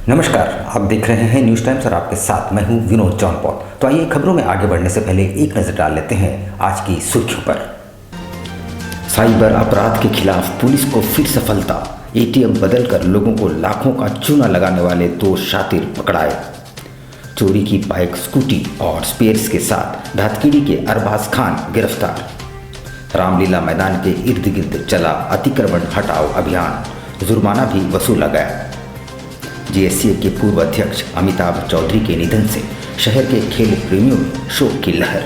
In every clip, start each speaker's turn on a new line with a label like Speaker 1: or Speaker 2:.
Speaker 1: नमस्कार, आप देख रहे हैं न्यूज़ टाइम्स और आपके साथ मैं हूं विनोद जौनपौल। तो आइए खबरों में आगे बढ़ने से पहले एक नज़र डाल लेते हैं आज की सुर्खियों पर। साइबर अपराध के खिलाफ पुलिस को फिर सफलता। एटीएम बदलकर लोगों को लाखों का चूना लगाने वाले 2 शातिर पकड़ाए। चोरी की बाइक, स्कूटी और स्पेयर्स के साथ धातकीड़ी के अरबाज खान गिरफ्तार। रामलीला मैदान के इर्द गिर्द चला अतिक्रमण हटाओ अभियान, जुर्माना भी वसूला गया। जेएससीए के पूर्व अध्यक्ष अमिताभ चौधरी के निधन से शहर के खेल प्रेमियों में शोक की लहर।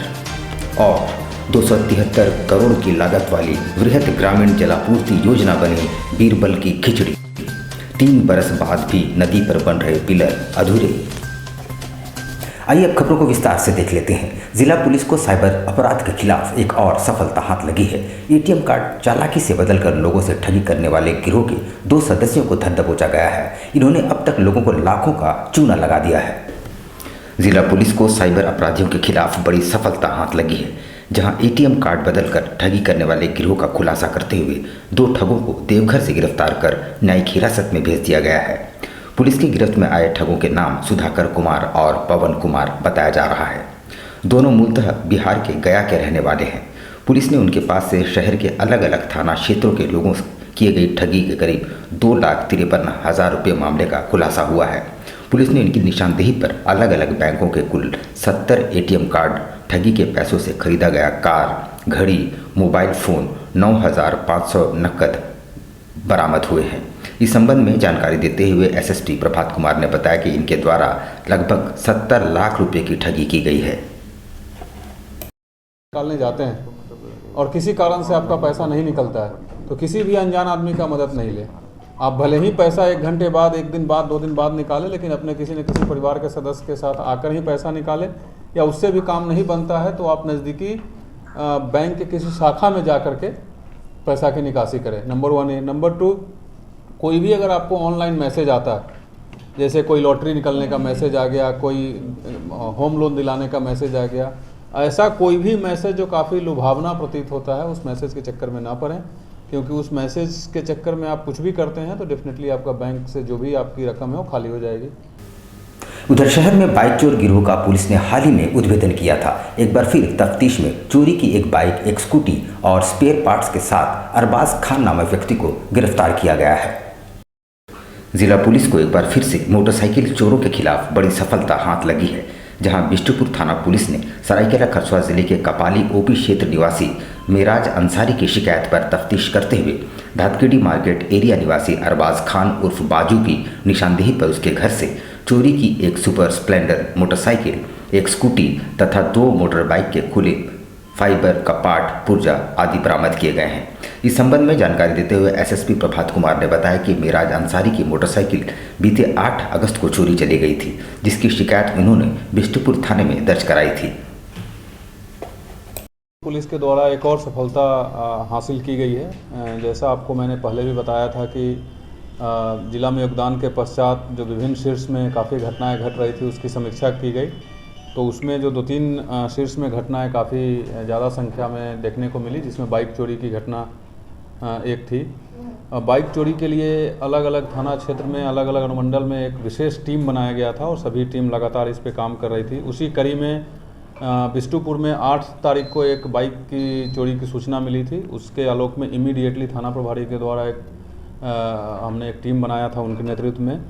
Speaker 1: और 273 करोड़ की लागत वाली वृहद ग्रामीण जलापूर्ति योजना बनी बीरबल की खिचड़ी। 3 बरस बाद भी नदी पर बन रहे पिलर अधूरे। आइए अब खबरों को विस्तार से देख लेते हैं। जिला पुलिस को साइबर अपराध के खिलाफ एक और सफलता हाथ लगी है। एटीएम कार्ड चालाकी से बदलकर लोगों से ठगी करने वाले गिरोह के 2 सदस्यों को धर दबोचा गया है। इन्होंने अब तक लोगों को लाखों का चूना लगा दिया है। जिला पुलिस को साइबर अपराधियों के खिलाफ बड़ी सफलता हाथ लगी है, जहां एटीएम कार्ड बदलकर ठगी करने वाले गिरोह का खुलासा करते हुए 2 ठगों को देवघर से गिरफ्तार कर न्यायिक हिरासत में भेज दिया गया है। पुलिस की गिरफ्त में आए ठगों के नाम सुधाकर कुमार और पवन कुमार बताया जा रहा है। दोनों मूलतः बिहार के गया के रहने वाले हैं। पुलिस ने उनके पास से शहर के अलग अलग थाना क्षेत्रों के लोगों से किए गई ठगी के करीब 2,53,000 रुपये मामले का खुलासा हुआ है। पुलिस ने इनकी निशानदेही पर अलग अलग बैंकों के कुल 70 एटीएम कार्ड, ठगी के पैसों से खरीदा गया कार, घड़ी, मोबाइल फ़ोन, 9,500 नकद बरामद हुए हैं। इस संबंध में जानकारी देते हुए एसएसपी प्रभात कुमार ने बताया कि इनके द्वारा लगभग 70 लाख रुपए की ठगी की गई है।
Speaker 2: निकालने जाते हैं और किसी कारण से आपका पैसा नहीं निकलता है तो किसी भी अनजान आदमी का मदद नहीं ले। आप भले ही पैसा 1 घंटे बाद, 1 दिन बाद, 2 दिन बाद निकाले, लेकिन अपने किसी न किसी परिवार के सदस्य के साथ आकर ही पैसा निकाले। या उससे भी काम नहीं बनता है तो आप नज़दीकी बैंक के किसी शाखा में जा कर के पैसा की निकासी करें। नंबर 1 है। नंबर 2, कोई भी अगर आपको ऑनलाइन मैसेज आता है, जैसे कोई लॉटरी निकलने का मैसेज आ गया, कोई होम लोन दिलाने का मैसेज आ गया, ऐसा कोई भी मैसेज जो काफ़ी लुभावना प्रतीत होता है, उस मैसेज के चक्कर में ना पड़ें, क्योंकि उस मैसेज के चक्कर में आप कुछ भी करते हैं तो डेफिनेटली आपका बैंक से जो भी आपकी रकम है वो खाली हो जाएगी।
Speaker 1: उधर शहर में बाइक चोर गिरोह का पुलिस ने हाल ही में उद्भेदन किया था। एक बार फिर तफ्तीश में चोरी की एक बाइक, एक स्कूटी और स्पेयर पार्ट्स के साथ अरबाज खान नामक व्यक्ति को गिरफ्तार किया गया है। जिला पुलिस को एक बार फिर से मोटरसाइकिल चोरों के खिलाफ बड़ी सफलता हाथ लगी है, जहां बिष्टुपुर थाना पुलिस ने सरायकेला खरसुआ जिले के कपाली ओपी क्षेत्र निवासी मेराज अंसारी की शिकायत पर तफ्तीश करते हुए धातकीड़ी मार्केट एरिया निवासी अरबाज खान उर्फ बाजू की निशानदेही पर उसके घर से चोरी की एक सुपर स्प्लेंडर मोटरसाइकिल, एक स्कूटी तथा 2 मोटर बाइक के खुले फाइबर कपाट, पुर्जा आदि बरामद किए गए हैं। इस संबंध में जानकारी देते हुए एसएसपी प्रभात कुमार ने बताया कि मेराज अंसारी की मोटरसाइकिल बीते 8 अगस्त को चोरी चली गई थी, जिसकी शिकायत उन्होंने बिष्टुपुर थाने में दर्ज कराई थी।
Speaker 2: पुलिस के द्वारा एक और सफलता हासिल की गई है। जैसा आपको मैंने पहले भी बताया था कि जिला में योगदान के पश्चात जो विभिन्न शीर्ष में काफ़ी घटनाएं घट रही थी, उसकी समीक्षा की गई। तो उसमें जो 2-3 शीर्ष में घटनाएं काफ़ी ज़्यादा संख्या में देखने को मिली, जिसमें बाइक चोरी की घटना एक थी। बाइक चोरी के लिए अलग अलग थाना क्षेत्र में, अलग अलग अनुमंडल में एक विशेष टीम बनाया गया था और सभी टीम लगातार इस पे काम कर रही थी। उसी कड़ी में बिष्टुपुर में 8 तारीख को एक बाइक की चोरी की सूचना मिली थी। उसके आलोक में इमीडिएटली थाना प्रभारी के द्वारा हमने एक टीम बनाया था उनके नेतृत्व में,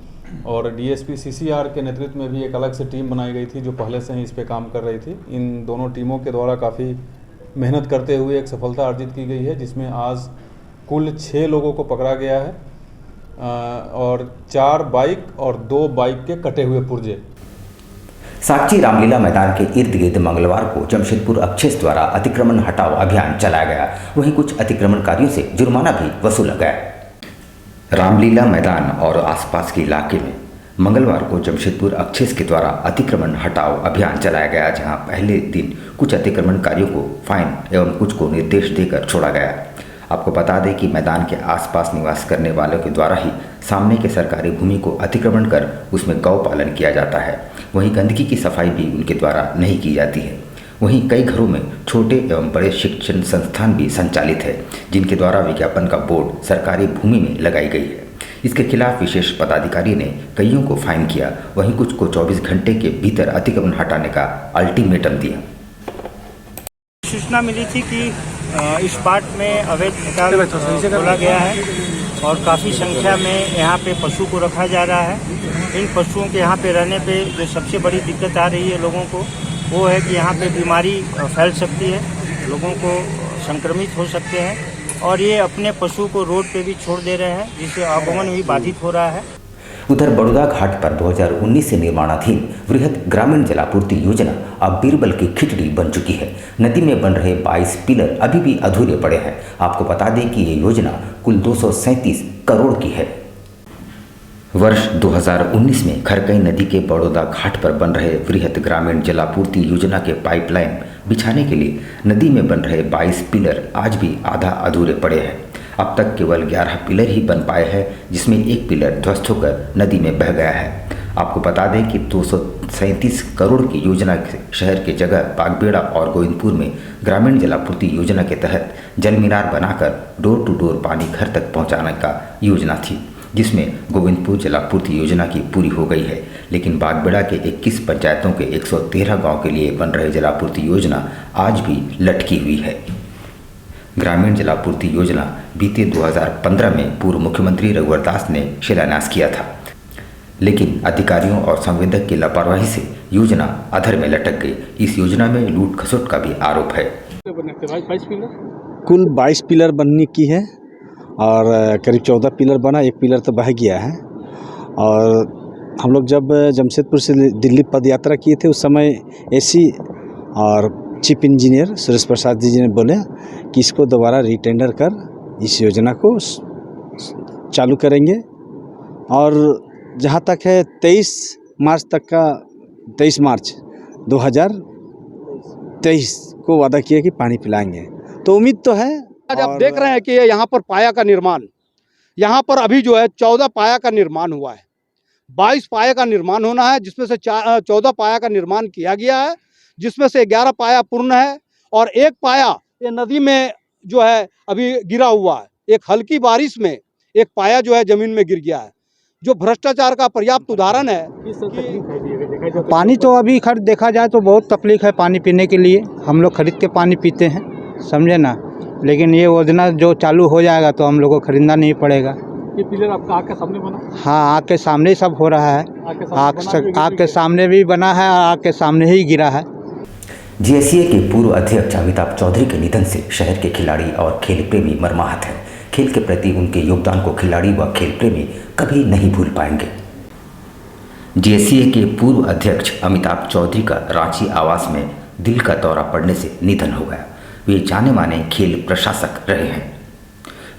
Speaker 2: और डीएसपी सीसीआर के नेतृत्व में भी एक अलग से टीम बनाई गई थी जो पहले से ही इस पे काम कर रही थी। इन दोनों टीमों के द्वारा काफ़ी मेहनत करते हुए एक सफलता अर्जित की गई है, जिसमें आज कुल 6 लोगों को पकड़ा गया है और 4 बाइक और 2 बाइक के कटे हुए पुर्जे।
Speaker 1: साक्षी रामलीला मैदान के इर्द गिर्द मंगलवार को जमशेदपुर अक्षेस द्वारा अतिक्रमण हटाओ अभियान चलाया गया। वहीं कुछ अतिक्रमणकारियों से जुर्माना भी वसूला गया। रामलीला मैदान और आसपास के इलाके में मंगलवार को जमशेदपुर अक्षेस के द्वारा अतिक्रमण हटाओ अभियान चलाया गया, जहां पहले दिन कुछ अतिक्रमणकारियों को फाइन एवं कुछ को निर्देश देकर छोड़ा गया। आपको बता दें कि मैदान के आसपास निवास करने वालों के द्वारा ही सामने के सरकारी भूमि को अतिक्रमण कर उसमें गौ पालन किया जाता है। वहीं गंदगी की सफाई भी उनके द्वारा नहीं की जाती है। वहीं कई घरों में छोटे एवं बड़े शिक्षण संस्थान भी संचालित है, जिनके द्वारा विज्ञापन का बोर्ड सरकारी भूमि में लगाई गई है। इसके खिलाफ विशेष पदाधिकारी ने कईयों को फाइन किया, वहीं कुछ को 24 घंटे के भीतर अतिक्रमण हटाने का अल्टीमेटम दिया।
Speaker 3: सूचना मिली थी कि इस पार्ट में अवैध खटाल खोला गया है और काफ़ी संख्या में यहाँ पे पशु को रखा जा रहा है। इन पशुओं के यहाँ पे रहने पे जो सबसे बड़ी दिक्कत आ रही है लोगों को, वो है कि यहाँ पे बीमारी फैल सकती है, लोगों को संक्रमित हो सकते हैं और ये अपने पशु को रोड पे भी छोड़ दे रहे हैं, जिससे आवागमन भी बाधित हो रहा है।
Speaker 1: उधर बड़ौदा घाट पर 2019 से निर्माणाधीन वृहद ग्रामीण जलापूर्ति योजना अब बीरबल की खिचड़ी बन चुकी है। नदी में बन रहे 22 पिलर अभी भी अधूरे पड़े हैं। आपको बता दें कि ये योजना कुल 237 करोड़ की है। वर्ष 2019 में खरकई नदी के बड़ौदा घाट पर बन रहे वृहद ग्रामीण जलापूर्ति योजना के पाइपलाइन बिछाने के लिए नदी में बन रहे 22 पिलर आज भी आधा अधूरे पड़े हैं। अब तक केवल 11 पिलर ही बन पाए हैं, जिसमें एक पिलर ध्वस्त होकर नदी में बह गया है। आपको बता दें कि 237 करोड़ की योजना शहर के जगह बागबेड़ा और गोविंदपुर में ग्रामीण जलापूर्ति योजना के तहत जल मीनार बनाकर डोर टू डोर पानी घर तक पहुंचाने का योजना थी, जिसमें गोविंदपुर जलापूर्ति योजना की पूरी हो गई है। लेकिन बागबेड़ा के 21 पंचायतों के 113 गाँव के लिए बन रहे जलापूर्ति योजना आज भी लटकी हुई है। ग्रामीण जलापूर्ति योजना बीते 2015 में पूर्व मुख्यमंत्री रघुवर दास ने शिलान्यास किया था, लेकिन अधिकारियों और संवेदक की लापरवाही से योजना अधर में लटक गई। इस योजना में लूट खसोट का भी आरोप है।
Speaker 4: कुल 22 पिलर बनने की है और करीब 14 पिलर बना, एक पिलर तो बह गया है। और हम लोग जब जमशेदपुर से दिल्ली पद यात्रा किए थे, उस समय एसी और चीफ इंजीनियर सुरेश प्रसाद जी ने बोले कि इसको दोबारा रिटेंडर कर इस योजना को चालू करेंगे। और जहाँ तक है 23 मार्च तक का 23 मार्च 2023 को वादा किया कि पानी पिलाएंगे, तो उम्मीद तो है।
Speaker 5: आज आप देख रहे हैं कि यहाँ पर पाया का निर्माण, यहाँ पर अभी जो है 14 पाया का निर्माण हुआ है, 22 पाया का निर्माण होना है, जिसमें से 14 पाया का निर्माण किया गया है, जिसमें से 11 पाया पूर्ण है और एक पाया ये नदी में जो है अभी गिरा हुआ है। एक हल्की बारिश में एक पाया जो है जमीन में गिर गया है, जो भ्रष्टाचार का पर्याप्त उदाहरण है।
Speaker 4: पानी तो अभी खैर देखा जाए तो बहुत तकलीफ है पानी पीने के लिए, हम लोग खरीद के पानी पीते हैं, समझे ना। लेकिन ये योजना जो चालू हो जाएगा तो हम लोग को खरीदना नहीं पड़ेगा।
Speaker 2: ये पिलर आपका आँख के सामने बना?
Speaker 4: हाँ, आँख के सामने सब हो रहा है, आँख के सामने भी बना है और आँख के सामने ही गिरा है।
Speaker 1: जीएससीए के पूर्व अध्यक्ष अमिताभ चौधरी के निधन से शहर के खिलाड़ी और खेल प्रेमी मर्माहत हैं। खेल के प्रति उनके योगदान को खिलाड़ी व खेल प्रेमी कभी नहीं भूल पाएंगे। जीएससीए के पूर्व अध्यक्ष अमिताभ चौधरी का रांची आवास में दिल का दौरा पड़ने से निधन हो गया। वे जाने माने खेल प्रशासक रहे हैं।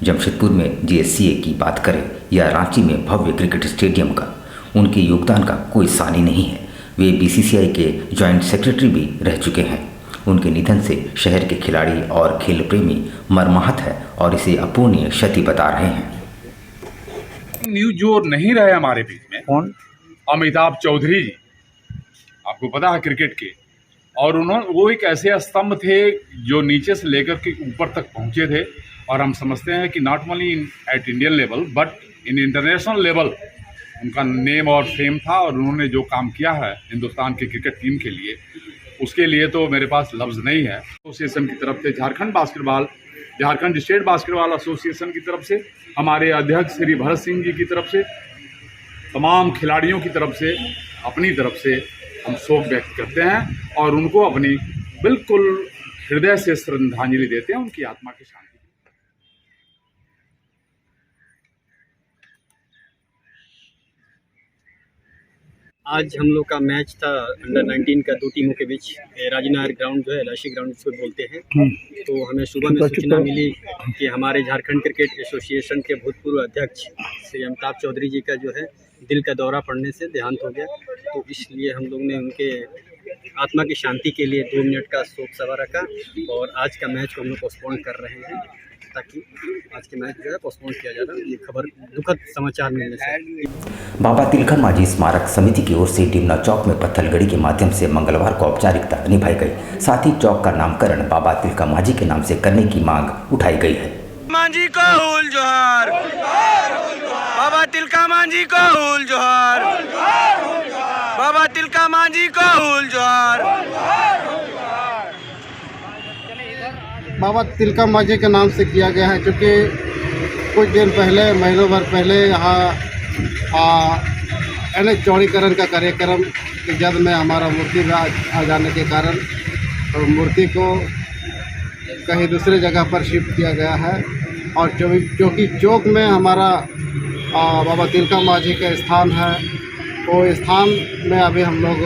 Speaker 1: जमशेदपुर में जीएससीए की बात करें या रांची में भव्य क्रिकेट स्टेडियम का, उनके योगदान का कोई सानी नहीं है। वे बीसीसीआई के जॉइंट सेक्रेटरी भी रह चुके हैं। उनके निधन से शहर के खिलाड़ी और खेल प्रेमी मर्माहत है और इसे अपूर्णीय क्षति बता रहे हैं।
Speaker 6: न्यूज जो नहीं रहे हमारे बीच में,
Speaker 4: कौन?
Speaker 6: अमिताभ चौधरी जी, आपको पता है क्रिकेट के, और वो एक ऐसे स्तंभ थे जो नीचे से लेकर के ऊपर तक पहुंचे थे। और हम समझते हैं कि not only at Indian level but in international level उनका नेम और फेम था। और उन्होंने जो काम किया है हिंदुस्तान की क्रिकेट टीम के लिए, उसके लिए तो मेरे पास लफ्ज़ नहीं है। एसोसिएशन की तरफ से झारखंड स्टेट बास्केटबॉल एसोसिएशन की तरफ से, हमारे अध्यक्ष श्री भरत सिंह जी की तरफ से, तमाम खिलाड़ियों की तरफ से, अपनी तरफ से हम शोक व्यक्त करते हैं और उनको अपनी बिल्कुल हृदय से श्रद्धांजलि देते हैं उनकी आत्मा की शांति।
Speaker 7: आज हम लोग का मैच था अंडर 19 का दो टीमों के बीच, राजनगर ग्राउंड जो है एलआईसी ग्राउंड जिसको बोलते हैं। तो हमें सुबह में सूचना मिली कि हमारे झारखंड क्रिकेट एसोसिएशन के भूतपूर्व अध्यक्ष श्री अमिताभ चौधरी जी का जो है दिल का दौरा पड़ने से देहांत हो गया। तो इसलिए हम लोग ने उनके आत्मा की शांति के लिए 2 मिनट का शोक सभा रखा और आज का मैच को हम लोग पोस्टपोन कर रहे हैं, ताकि आज के मैच जो है पोस्टपोन किया जा रहा है। ये खबर दुखद समाचार मिलने से।
Speaker 1: बाबा तिलकर माझी स्मारक समिति की ओर से डिमना चौक में पत्थलगड़ी के माध्यम से मंगलवार को औपचारिकता निभाई गई। साथ ही चौक का नामकरण बाबा तिलकर माझी के नाम से करने की मांग उठाई गई है।
Speaker 3: माझी को हुल जोहार, बाबा
Speaker 8: तिलका मांझी को हुल जोहार, बाबा तिलका मांझी को हुल जोहार।
Speaker 9: बाबा तिलका मांझी के नाम से किया गया है, क्योंकि कुछ दिन पहले, महीनों भर पहले यहाँ NH चौड़ीकरण का कार्यक्रम की जद में हमारा मूर्ति आ जाने के कारण तो मूर्ति को कहीं दूसरे जगह पर शिफ्ट किया गया है और चौकी चौक में हमारा बाबा तिलका मांझी का स्थान है। वो स्थान में अभी हम लोग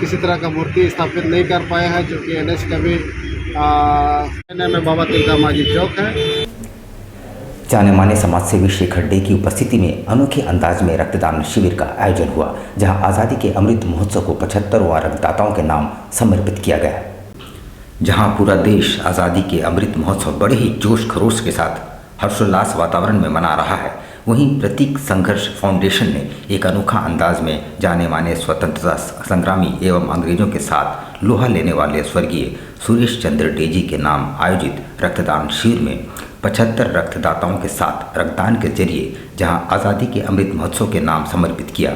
Speaker 9: किसी तरह का मूर्ति स्थापित नहीं कर पाए हैं, क्योंकि NH का भी में बाबा तिलका मांझी चौक है।
Speaker 1: जाने माने समाजसेवी शेखर डे की उपस्थिति में अनोखे अंदाज में रक्तदान शिविर का आयोजन हुआ, जहां आज़ादी के अमृत महोत्सव को 75वां रक्तदाताओं के नाम समर्पित किया गया। जहां पूरा देश आज़ादी के अमृत महोत्सव बड़े ही जोश खरोश के साथ हर्षोल्लास वातावरण में मना रहा है, वहीं प्रतीक संघर्ष फाउंडेशन ने एक अनोखा अंदाज में जाने माने स्वतंत्रता संग्रामी एवं अंग्रेजों के साथ लोहा लेने वाले स्वर्गीय सुरेश चंद्र डे जी के नाम आयोजित रक्तदान शिविर में 75 रक्तदाताओं के साथ रक्तदान के जरिए जहां आज़ादी के अमृत महोत्सव के नाम समर्पित किया,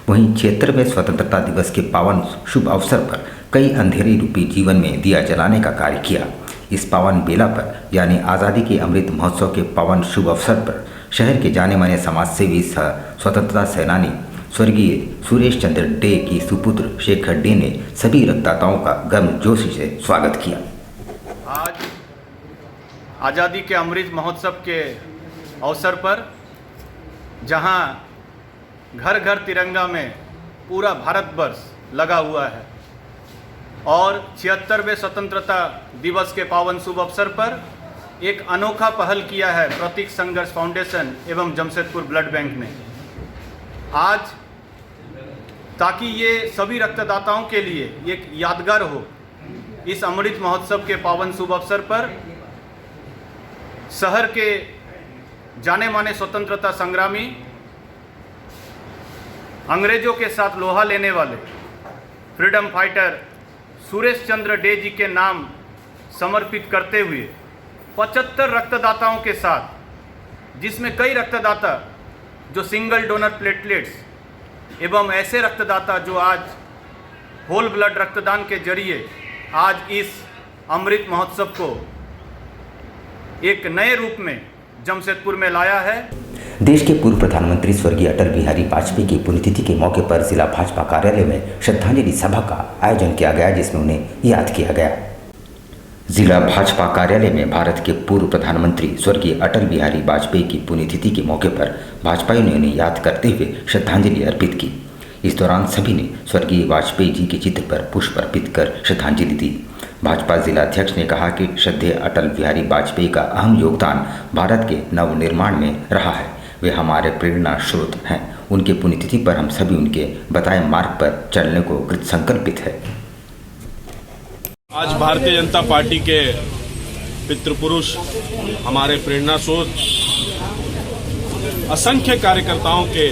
Speaker 1: वहीं 76वें स्वतंत्रता दिवस के पावन शुभ अवसर पर कई अंधेरे रूपी जीवन में दिया जलाने का कार्य किया। इस पावन बेला पर यानी आज़ादी के अमृत महोत्सव के पावन शुभ अवसर पर शहर के जाने माने समाजसेवी सह स्वतंत्रता सेनानी स्वर्गीय सुरेश चंद्र डे की सुपुत्र शेखर डे ने सभी रक्तदाताओं का गर्मजोशी से स्वागत किया।
Speaker 10: आज आज़ादी के अमृत महोत्सव के अवसर पर जहां घर घर तिरंगा में पूरा भारतवर्ष लगा हुआ है और 76वें स्वतंत्रता दिवस के पावन शुभ अवसर पर एक अनोखा पहल किया है प्रतीक संघर्ष फाउंडेशन एवं जमशेदपुर ब्लड बैंक ने आज, ताकि ये सभी रक्तदाताओं के लिए एक यादगार हो। इस अमृत महोत्सव के पावन शुभ अवसर पर शहर के जाने माने स्वतंत्रता संग्रामी, अंग्रेजों के साथ लोहा लेने वाले freedom fighter Suresh Chandra day जी के नाम समर्पित करते हुए 75 रक्तदाताओं के साथ, जिसमें कई रक्तदाता जो सिंगल डोनर प्लेटलेट्स एवं ऐसे रक्तदाता जो आज होल ब्लड रक्तदान के जरिए आज इस अमृत महोत्सव को एक नए रूप में जमशेदपुर में लाया है।
Speaker 1: देश के पूर्व प्रधानमंत्री स्वर्गीय अटल बिहारी वाजपेयी की पुण्यतिथि के मौके पर जिला भाजपा कार्यालय में श्रद्धांजलि सभा का आयोजन किया गया, जिसमें उन्हें याद किया गया। जिला भाजपा कार्यालय में भारत के पूर्व प्रधानमंत्री स्वर्गीय अटल बिहारी वाजपेयी की पुण्यतिथि के मौके पर भाजपाइयों ने उन्हें याद करते हुए श्रद्धांजलि अर्पित की। इस दौरान सभी ने स्वर्गीय वाजपेयी जी के चित्र पर पुष्प अर्पित कर श्रद्धांजलि दी। भाजपा जिलाध्यक्ष ने कहा कि श्रद्धेय अटल बिहारी वाजपेयी का अहम योगदान भारत के नवनिर्माण में रहा है। वे हमारे प्रेरणा स्रोत हैं। उनके पुण्यतिथि पर हम सभी उनके बताए मार्ग पर चलने को कृत संकल्पित है।
Speaker 11: आज भारतीय जनता पार्टी के पितृपुरुष, हमारे प्रेरणा स्रोत, असंख्य कार्यकर्ताओं के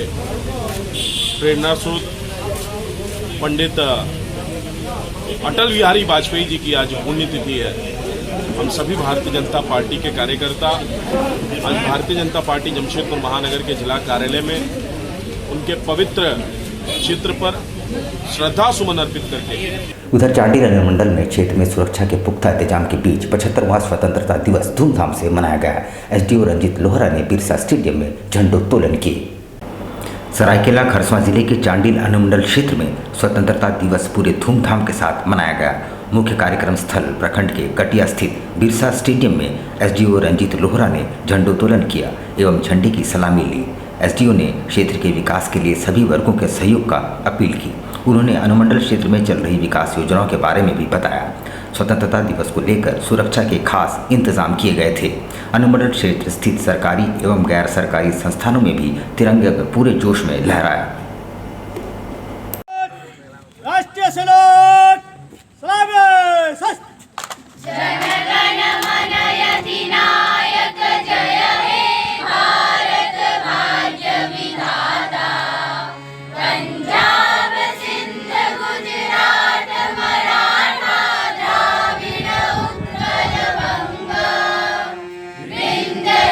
Speaker 11: प्रेरणा स्रोत पंडित अटल बिहारी वाजपेयी जी की आज पुण्यतिथि है। हम सभी भारतीय जनता पार्टी के कार्यकर्ता आज भारतीय जनता पार्टी जमशेदपुर महानगर के जिला कार्यालय में उनके पवित्र चित्र पर श्रद्धा सुमन अर्पित करके
Speaker 1: उधर चांडिल अनुमंडल में क्षेत्र में सुरक्षा के पुख्ता इंतजाम के बीच 75वां स्वतंत्रता दिवस धूमधाम से मनाया गया। एसडीओ रंजीत लोहरा ने बिरसा स्टेडियम में झंडोत्तोलन किए। सरायकेला खरसावां जिले के चांडिल अनुमंडल क्षेत्र में स्वतंत्रता दिवस पूरे धूमधाम के साथ मनाया गया। मुख्य कार्यक्रम स्थल प्रखंड के कटिया स्थित बिरसा स्टेडियम में एसडीओ रंजीत लोहरा ने झंडोत्तोलन किया एवं झंडे की सलामी ली। एसडीओ ने क्षेत्र के विकास के लिए सभी वर्गों के सहयोग का अपील की। उन्होंने अनुमंडल क्षेत्र में चल रही विकास योजनाओं के बारे में भी बताया। स्वतंत्रता दिवस को लेकर सुरक्षा के खास इंतजाम किए गए थे। अनुमंडल क्षेत्र स्थित सरकारी एवं गैर सरकारी संस्थानों में भी तिरंगे को पूरे जोश में लहराया।
Speaker 8: राष्ट्रीय सैनिक सलामी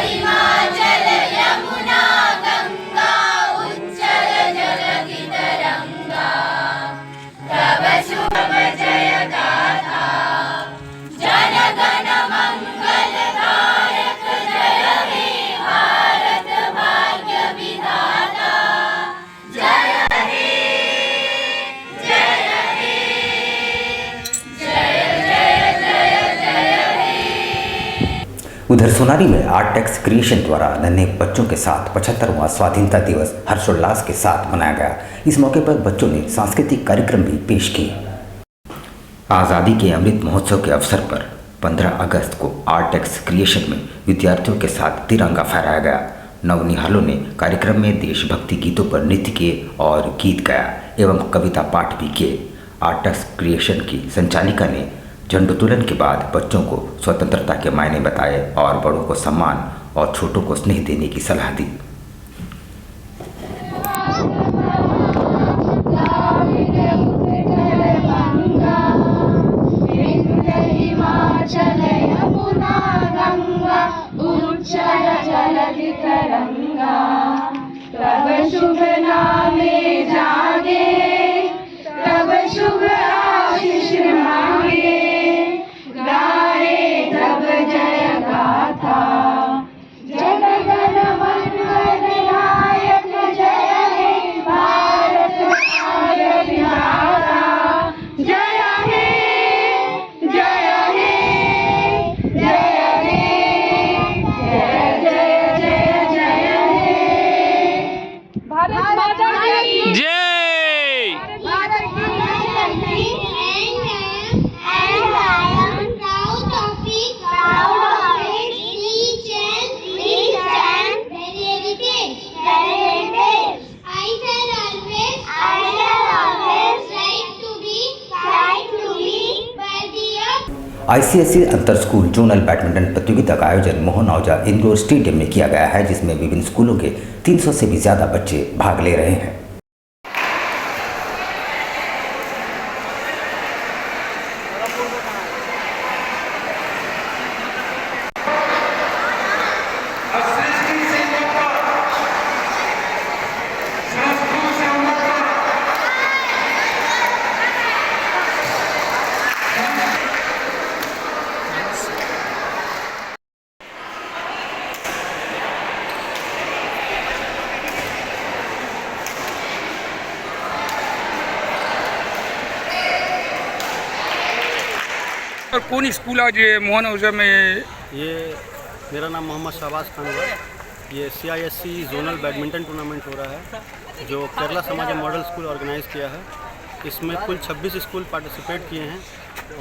Speaker 12: हिमाचल यमुना गंगा
Speaker 1: उधर सोनारी में आर्टेक्स क्रिएशन द्वारा नन्हे बच्चों के साथ 75वां स्वाधीनता दिवस हर्षोल्लास के साथ मनाया गया। इस मौके पर बच्चों ने सांस्कृतिक कार्यक्रम भी पेश किए। आज़ादी के अमृत महोत्सव के अवसर पर 15 अगस्त को आर्टेक्स क्रिएशन में विद्यार्थियों के साथ तिरंगा फहराया गया। नवनिहालों ने कार्यक्रम में देशभक्ति गीतों पर नृत्य किए और गीत गाया एवं कविता पाठ भी किए। आर्टेक्स क्रिएशन की संचालिका ने झंडोत्तोलन के बाद बच्चों को स्वतंत्रता के मायने बताए और बड़ों को सम्मान और छोटों को स्नेह देने की सलाह दी।
Speaker 12: शुभ नामे जागे तब शुभ आशीष मांगे, गाए तब जय गाथा जन गण मन नायक जय हे भारत भाग्य विधाता, जय हे जय हे जय हे जय जय जय जय हे भारत माता की
Speaker 8: जय।
Speaker 1: ICSE अंतर स्कूल जोनल बैडमिंटन प्रतियोगिता का आयोजन मोहन औजा इंडोर स्टेडियम में किया गया है, जिसमें विभिन्न स्कूलों के 300 से भी ज़्यादा बच्चे भाग ले रहे हैं।
Speaker 13: और कौन स्कूल आज मोहन औजा में?
Speaker 7: ये मेरा नाम मोहम्मद शहबाज खान हुआ। ये CISE जोनल बैडमिंटन टूर्नामेंट हो रहा है जो केरला समाज मॉडल स्कूल ऑर्गेनाइज़ किया है। इसमें कुल 26 स्कूल पार्टिसिपेट किए हैं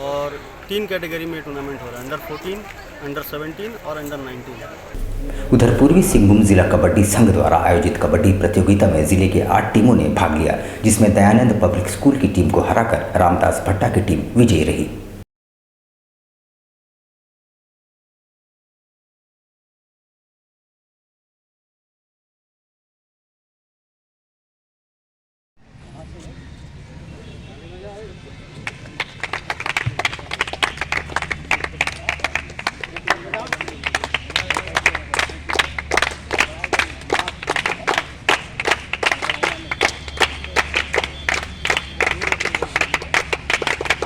Speaker 7: और 3 कैटेगरी में टूर्नामेंट हो रहा है, अंडर 14, अंडर 17 और अंडर 19।
Speaker 1: उधर पूर्वी सिंहभूम जिला कबड्डी संघ द्वारा आयोजित कबड्डी प्रतियोगिता में जिले के 8 टीमों ने भाग लिया, जिसमें दयानंद पब्लिक स्कूल की टीम को हराकर रामदास भट्टा की टीम विजयी रही।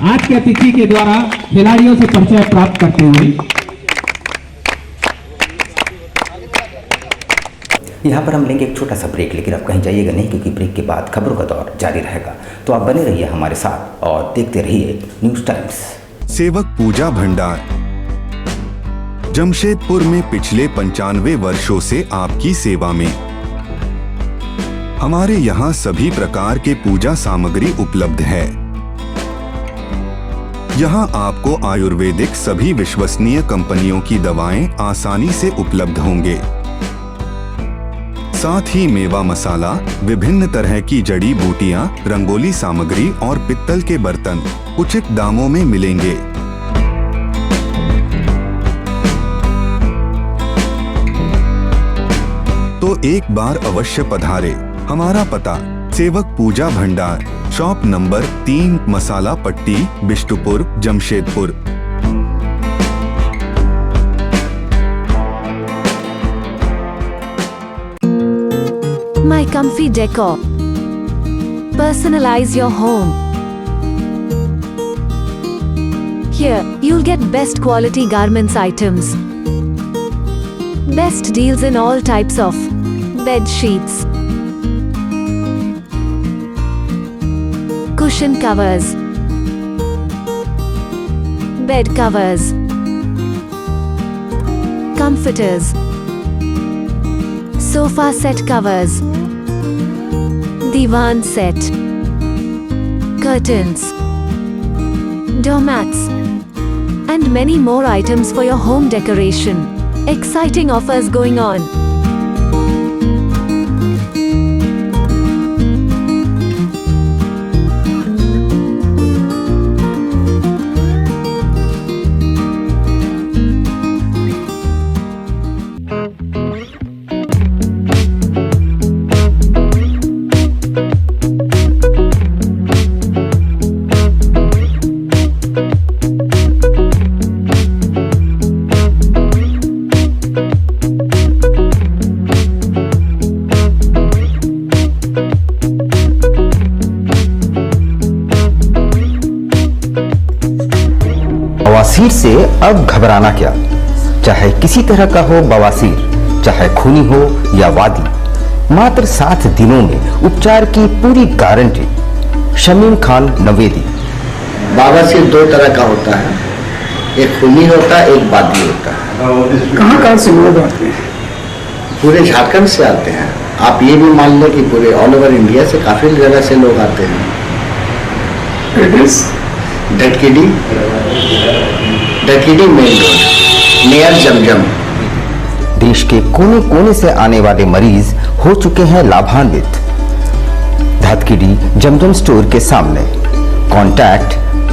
Speaker 14: आज के अतिथि के द्वारा खिलाड़ियों से परिचय प्राप्त करते हुए
Speaker 1: यहाँ पर हम लेंगे एक छोटा सा ब्रेक, लेकिन आप कहीं जाइएगा नहीं क्योंकि ब्रेक के बाद खबरों का दौर जारी रहेगा। तो आप बने रहिए हमारे साथ और देखते रहिए न्यूज़ टाइम्स।
Speaker 15: सेवक पूजा भंडार जमशेदपुर में पिछले 95 वर्षों से आपकी सेवा में। हमारे यहाँ सभी प्रकार के पूजा सामग्री उपलब्ध है। यहाँ आपको आयुर्वेदिक सभी विश्वसनीय कंपनियों की दवाएं आसानी से उपलब्ध होंगे। साथ ही मेवा मसाला, विभिन्न तरह की जड़ी बूटियां, रंगोली सामग्री और पित्तल के बर्तन उचित दामों में मिलेंगे। तो एक बार अवश्य पधारे। हमारा पता सेवक पूजा भंडार, शॉप नंबर 3, मसाला पट्टी, Bistupur, Jamshedpur.
Speaker 16: My Comfy Decor. Personalize your home. Here, you'll get best quality garments items. Best deals in all types of bed sheets, cushion covers, bed covers, comforters, sofa set covers, divan set, curtains, doormats, and many more items for your home decoration. Exciting offers going on.
Speaker 1: बवासीर से अब घबराना क्या, चाहे किसी तरह का हो बवासीर, चाहे खूनी हो या वादी, मात्र 7 दिनों में उपचार की पूरी गारंटी। शमीम खान नवेदी।
Speaker 17: बवासीर 2 तरह का होता है, एक खूनी होता है, एक वादी होता है।
Speaker 13: कहाँ से लोग आते हैं?
Speaker 17: पूरे झारखंड से आते हैं। आप ये भी मान लें कि पूरे ऑल ओवर इंडिया से काफी जगह से लोग आते हैं।
Speaker 13: एड्रेस
Speaker 17: डटकीडी मेन रोड नियर जमजम।
Speaker 1: देश के कोने कोने से आने वाले मरीज हो चुके हैं लाभान्वित। धतकीडी जमजम स्टोर के सामने। कॉन्टैक्ट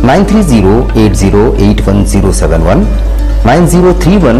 Speaker 1: 9308081071 9031।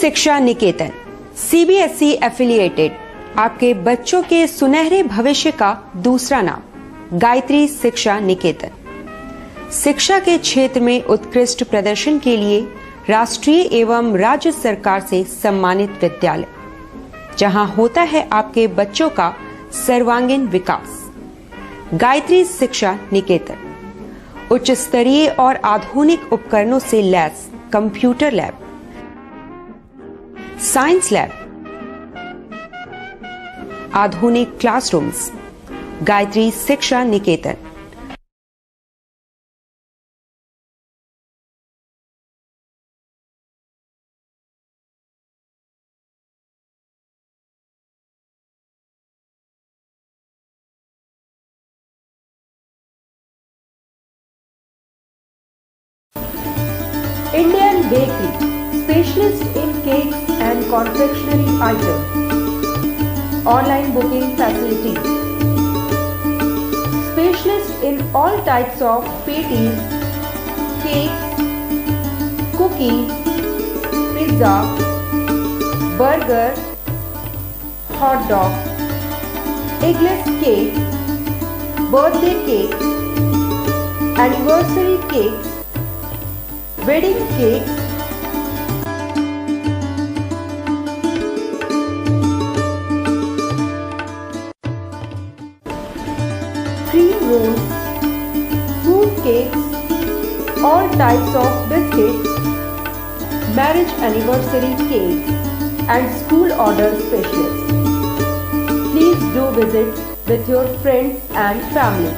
Speaker 18: शिक्षा निकेतन सीबीएसई एफिलिएटेड आपके बच्चों के सुनहरे भविष्य का दूसरा नाम गायत्री शिक्षा निकेतन। शिक्षा के क्षेत्र में उत्कृष्ट प्रदर्शन के लिए राष्ट्रीय एवं राज्य सरकार से सम्मानित विद्यालय, जहां होता है आपके बच्चों का सर्वांगीण विकास। गायत्री शिक्षा निकेतन उच्च स्तरीय और आधुनिक उपकरणों से lace computer lab, science lab, आधुनिक क्लासरूम्स। गायत्री शिक्षा निकेतन।
Speaker 19: Indian Bakery, specialist in cakes and confectionery items. Online booking facilities. Specialist in all types of patties, cakes, cookies, pizza, burger, hot dog, eggless cake, birthday cake, anniversary cakes, wedding cakes, cream rolls, fruit cakes, all types of biscuits, marriage anniversary cakes, and school order specialists. Please do visit with your friends and family.